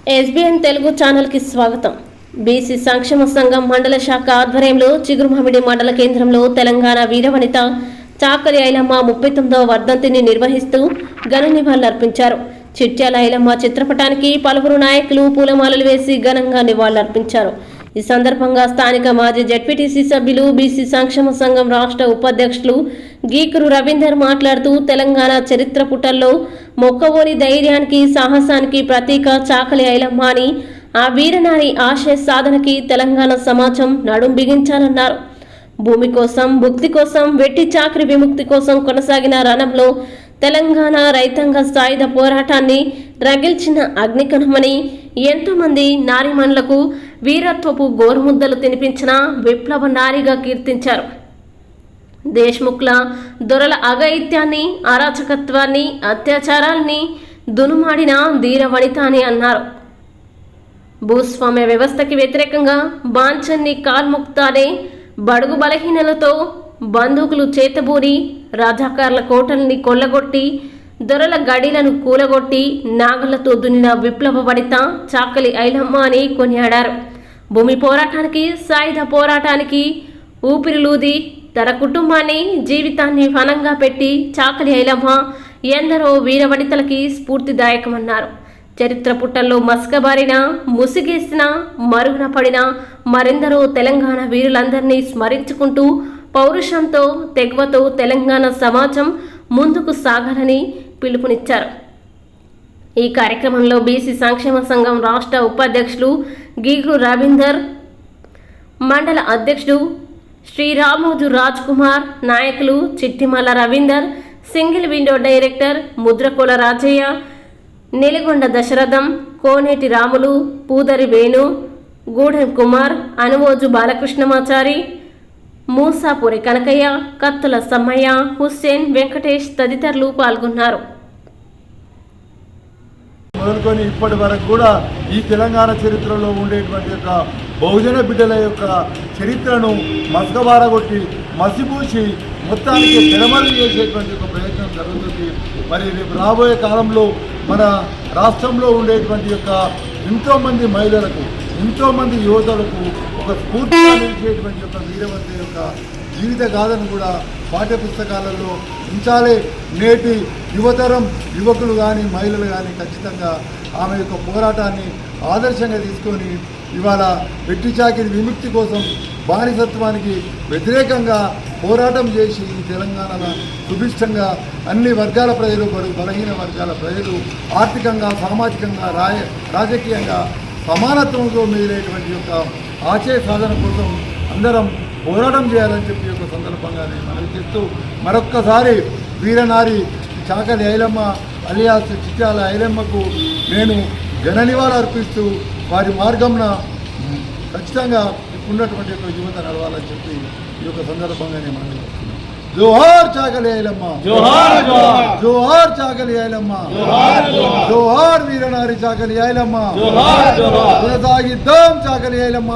SBN Telugu channel కి స్వాగతం. BC సంక్షేమ సంఘం మండల శాఖ ఆధ్వర్యంలో చిగురుమామిడి మండల కేంద్రంలో తెలంగాణ వీరవనిత చాకలి ఐలమ్మ 39వ వర్ధంతిని నిర్వహిస్తూ ఘన నివాళులర్పించారు. చిట్యాల ఐలమ్మ చిత్రపటానికి పలువురు నాయకులు పూలమాలలు వేసి ఘనంగా నివాళులర్పించారు. ఈ సందర్భంగా స్థానిక మాజీ జెడ్పీటీసీ సభ్యులు బీసీ సంక్షేమ సంఘం రాష్ట్ర ఉపాధ్యక్షులు గీకురు రవీందర్ మాట్లాడుతూ తెలంగాణ చరిత్ర పుటల్లో మొక్కవోని ధైర్యానికి సాహసానికి ప్రతీక చాకలి ఐలమ్మ అని, ఆ వీరనారి ఆశయ సాధనకి తెలంగాణ సమాజం నడుం బిగించాలన్నారు. భూమి కోసం, భుక్తి కోసం, వెట్టి చాకరి విముక్తి కోసం కొనసాగిన రణంలో తెలంగాణ రైతాంగ సాయుధ పోరాటాన్ని రగిల్చిన అగ్నికణమని, ఎంతో మంది నారీమణులకు వీరత్వపు గోరుముద్దలు తినిపించిన విప్లవ నారిగా కీర్తించారు. దేశ్ముఖ్ల దొరల అఘాయిత్యాన్ని, అరాచకత్వాన్ని, అత్యాచారాల్ని దునుమాడిన ధీర వనిత అని అన్నారు. భూస్వామ్య వ్యవస్థకి వ్యతిరేకంగా బాంఛన్ని కాల్ముక్తానే బడుగు బలహీనలతో బందూకులు చేతబూరి రాజాకార్ల కోటల్ని కొల్లగొట్టి దొరల గడిలను కూలగొట్టి నాగళ్లతో దున్నిన విప్లవ వనిత చాకలి ఐలమ్మ అని కొనియాడారు. భూమి పోరాటానికి, సాయుధ పోరాటానికి ఊపిరిలూది తన కుటుంబాన్ని, జీవితాన్ని ఫలంగా పెట్టి చాకలి ఐలమ్మ ఎందరో వీరవనితలకి స్ఫూర్తిదాయకమన్నారు. చరిత్ర పుట్టల్లో మసకబారిన, ముసిగేసిన, మరుగున పడిన మరెందరో తెలంగాణ వీరులందరినీ స్మరించుకుంటూ పౌరుషంతో, తెగువతో తెలంగాణ సమాజం ముందుకు సాగాలని పిలుపునిచ్చారు. ఈ కార్యక్రమంలో బీసీ సంక్షేమ సంఘం రాష్ట్ర ఉపాధ్యక్షులు గీకురు రవీందర్, మండల అధ్యక్షుడు శ్రీరామోజు రాజ్ కుమార్, నాయకులు Chittimalla Ravinder, single window director Mudrakola Rajaiah, Neligonda Dasaratham, Koneti Ramulu, Pudari Venu, Gudem Kumar, Anuvoju Balakrishnamachari, Musapuri Kanakaiah, Kattula Sammaiah, Hussain, Venkatesh తదితరులు పాల్గొన్నారు. మొదలుకొని ఇప్పటి వరకు కూడా ఈ తెలంగాణ చరిత్రలో ఉండేటువంటి యొక్క బహుజన బిడ్డల యొక్క చరిత్రను మసకబారగొట్టి మసిపూసి మొత్తానికి తెరమరుగు చేసేటువంటి ఒక ప్రయత్నం జరుగుతుంది. మరి రేపు రాబోయే కాలంలో మన రాష్ట్రంలో ఉండేటువంటి యొక్క ఎంతోమంది మహిళలకు, ఎంతోమంది యువతలకు ఒక స్ఫూర్తిగా నిలిచేటువంటి యొక్క వీరవనిత యొక్క జీవిత గాథను కూడా పాఠ్య పుస్తకాలలో ఉంచాలి. నేటి యువతరం యువకులు కానీ మహిళలు కానీ ఖచ్చితంగా ఆమె యొక్క పోరాటాన్ని ఆదర్శంగా తీసుకొని ఇవాళ వెట్టి చాకిరి విముక్తి కోసం, బానిసత్వానికి వ్యతిరేకంగా పోరాటం చేసి ఈ తెలంగాణలో సుభిష్టంగా అన్ని వర్గాల ప్రజలు, బలహీన వర్గాల ప్రజలు ఆర్థికంగా, సామాజికంగా, రాజకీయంగా సమానత్వంతో మిగిలేటువంటి యొక్క ఆశయ సాధన కోసం అందరం పోరాటం చేయాలని చెప్పి ఒక సందర్భంగా నేను మనవి చేస్తూ మరొక్కసారి వీరనారి చాకలి ఐలమ్మ అలియాస్ చిట్యాల ఐలమ్మకు నేను ఘన నివాళులు అర్పిస్తూ వారి మార్గంన ఖచ్చితంగా ఉన్నటువంటి యొక్క యువత నడవాలని చెప్పి ఈ యొక్క సందర్భంగా నేను మనవి చేస్తున్నాను. జోహార్ చాకలి ఐలమ్మ, జోహార్ జోహార్ చాకలి ఐలమ్మ, జోహార్ వీరనారి చాకలి ఐలమ్మ, కొనసాగిద్దాం చాకలి ఐలమ్మ.